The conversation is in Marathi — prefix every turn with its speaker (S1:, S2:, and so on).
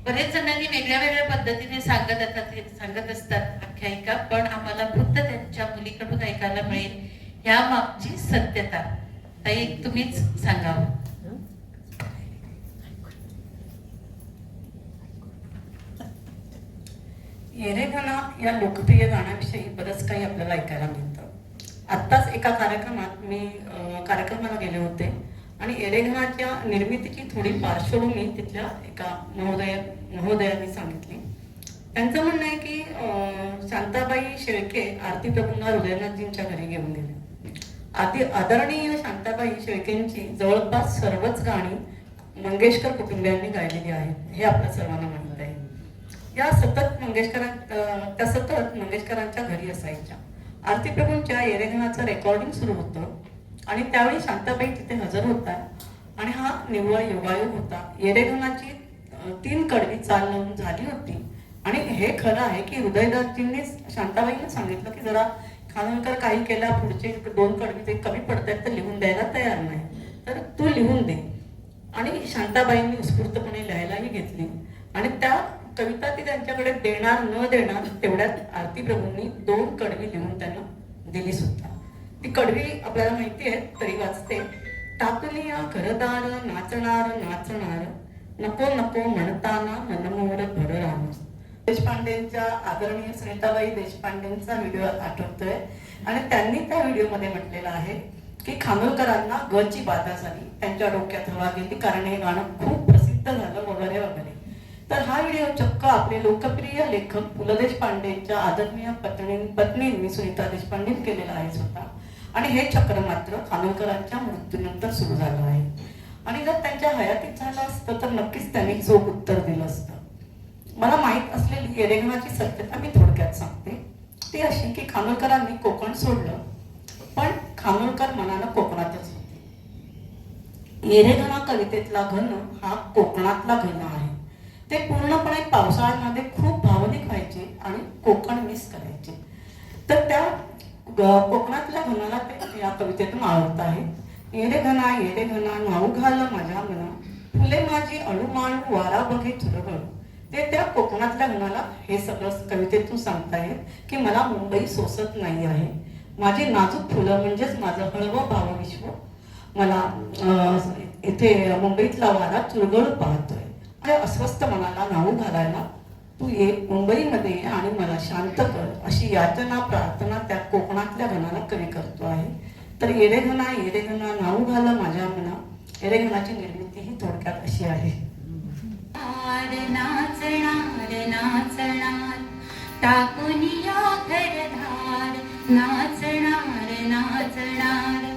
S1: बरेच जणांनी वेगळ्या वेगळ्या पद्धतीने सांगत असतात आख्यायिका, पण आम्हाला फक्त त्यांच्या मुलीकडून ऐकायला मिळेल ह्या मागची सत्यता. ताई तुम्हीच सांगावं.
S2: येरेघना या लोकप्रिय गाण्याविषयी बरंच काही आपल्याला ऐकायला मिळतं. आत्ताच एका कार्यक्रमात मी कार्यक्रमाला गेले होते आणि येरेघनाच्या निर्मितीची थोडी पार्श्वभूमी तिथल्या एका महोदयांनी सांगितली. त्यांचं म्हणणं आहे की शांताबाई शेळके आरती प्रभूंना हृदयनाथजींच्या घरी घेऊन गेले. आदरणीय शांताबाई शेळकेंची जवळपास सर्वच गाणी मंगेशकर कुटुंबियांनी गायलेली आहेत हे आपल्या सर्वांना माहीत आहे. त्या सतत मंगेशकरांच्या घरी असायच्या. आरती प्रभूंच्या येरेघनाचं रेकॉर्डिंग सुरू होतं आणि त्यावेळी शांताबाई तिथे हजर होता आणि हा निव्वळ योगायोग होता. येरेघनाची 3 कडवी चाल लावून झाली होती आणि हे खरं आहे की हृदयनाथजींनी शांताबाईंना सांगितलं की जरा खानोलकर काही केला, पुढचे 2 कडवी ते कमी पडतात तर लिहून द्यायला तयार नाही, तर तू लिहून दे. आणि शांताबाईंनी उत्स्फूर्तपणे लिहायलाही घेतली आणि त्या कविता ती त्यांच्याकडे देणार न देणार तेवढ्यात आरती प्रभूंनी 2 कडवी लिहून त्यांना दिली सुद्धा. ती कडवी आपल्याला माहिती आहे तरी वाचते. टाकली या घरदार नाचणार नाचणार, नको नको म्हणताना मनमोर भररान. देशपांडेंच्या आदरणीय सुनीताबाई देशपांडेंचा व्हिडिओ आठवतोय आणि त्यांनी त्या व्हिडिओमध्ये म्हटलेलं आहे की खानोलकरांना गची बाधा झाली, त्यांच्या डोक्यात हवा गेली कारण हे गाणं खूप प्रसिद्ध झालं वगैरे वगैरे. तर हा व्हिडिओ चक्क आपले लोकप्रिय लेखक पु ल देशपांडेंच्या आदरणीय पत्नींनी सुनीता देशपांडे केलेला आहे स्वतः. आणि हे चक्र मात्र खानोलकरांच्या मृत्यूनंतर सुरू झालं आहे आणि जर त्यांच्या हयातीत झालं असतं तर नक्कीच त्यांनी चोख उत्तर दिलं असतं. मला माहीत असलेली येरेघनाची सत्यता मी थोडक्यात सांगते. ती अशी की खानोलकरांनी कोकण सोडलं पण खानोलकर मनानं कोकणातच होते. येरेघना कवितेतला घन हा कोकणातला घन आहे. ते पूर्णपणे पावसाळ्यामध्ये खूप भावनिक व्हायचे आणि कोकण मिस करायचे. तर त्या कोकणातल्या घनाला ते या कवितेतून आवडत आहे. येरेघना येरेघना नाऊ घाल माझ्या मना, फुले माझी अळूमाळू वारा बघे चुरगळ. ते त्या कोकणातल्या घनाला हे सगळं कवितेतून सांगतायत की मला मुंबई सोसत नाही आहे. माझी नाजूक फुलं म्हणजेच माझं हळवं भावविश्व मला इथे मुंबईतला वारा चुरगळ पाहतोय. माझ्या अस्वस्थ मनाला नाऊ घालायला तू ये मुंबईमध्ये आणि मला शांत कर, अशी याचना प्रार्थना त्या कोकणातल्या घनाला कवी करतो आहे. तर येरेघना येरेघना नाऊ घाल माझ्या मना. येरेघनाची निर्मिती ही थोडक्यात अशी आहे.
S3: नाचणार नाचणार टाकून या घरदार, नाचणार नाचणार